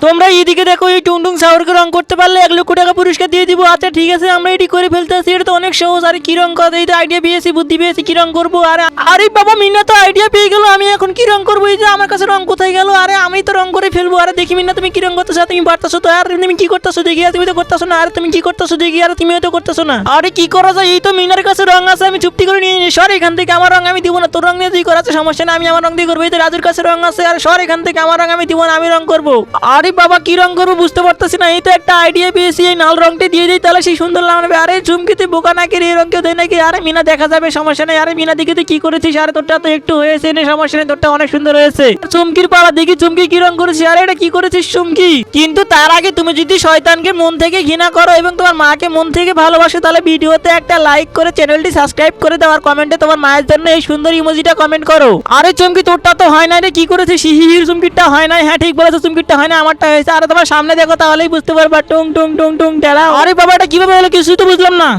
তোমরা এইদিকে দেখো, এই টুনটুন সাগরকে রং করতে পারলে 1 লক্ষ টাকা পুরস্কার দিয়ে দিব। আচ্ছা ঠিক আছে, আমরা এটি করে ফেলতে আসি। এটা তো অনেক সহজ। আরে কি রং করা, এই তো আইডিয়া পেয়েছি, বুদ্ধি পেয়েছি, কি রং করবো। আরে আরে বাবা, মিনা তো আইডিয়া পেয়ে গেল। আমি এখন কি রং করবো? এই যে আমার কাছে রং কোথায় গেল? আরে আমি তো রং করে ফেলবো। আরে দেখি মিনা, তুমি কি রং করতেছো? তুমি পারতেছো তো? আর তুমি কি করতেছো দেখি? আর তুমি তো করতেছো না। আরে তুমি কি করতেছো দেখি? আর তুমিও তো করতেছো না। আরে কি করা যায়? এই তো মিনার কাছে রং আছে, আমি চুপটি করে নিয়ে নিই। সর এখান থেকে, আমার রং আমি দিব না। তোর রং নিয়ে তুই করাচ্ছে, সমস্যা না, আমি আমার রং দিয়ে করবো। এই তো রাজুর কাছে রং আছে। আর সর এখান থেকে, আমার রং আমি দিব না, আমি রং করবো। আরে বাবা, কি রং করবো বুঝতে পারতেছি না। এই তো একটা আইডিয়া পেয়েছি, এই লাল রংটা দিয়ে দিই, তাহলে সেই সুন্দর লাগবে। আরে চুমকি, তুই বোকা নাকি? এই রং কেউ দেয় নাকি? আরে মিনা, দেখা যাবে, সমস্যা নেই। আরে মিনা, দেখি তুই কি করেছিস। আরে তোরটা তো একটু হয়েছে, নে সমস্যা নেই, তোরটা অনেক সুন্দর হয়েছে। চুমকির পাড়া, দেখি চুমকি কি রং করেছিস। আরে এটা কি করেছিস চুমকি? কিন্তু তার আগে তুমি যদি শয়তানকে মন থেকে ঘৃণা করো এবং তোমার মাকে মন থেকে ভালোবাসো, তাহলে ভিডিওতে একটা লাইক করে চ্যানেলটি সাবস্ক্রাইব করে দাও। আর কমেন্টে তোমার মায়ের জন্য এই সুন্দর ইমোজিটা কমেন্ট করো। আরে চুমকি, তোরটা তো হয় না রে, কি করেছিস? হিহির চুমকিটা হয় না। হ্যাঁ ঠিক বলেছো, চুমকিটা হয় না, আমারটা হয়েছে। আরে তোমার সামনে দেখো, তাহলেই বুঝতে পারবা। টুং টুং টুং টুং টেরা। আরে বাবা, এটা কিভাবে হলো কিছুই তো বুঝলাম না।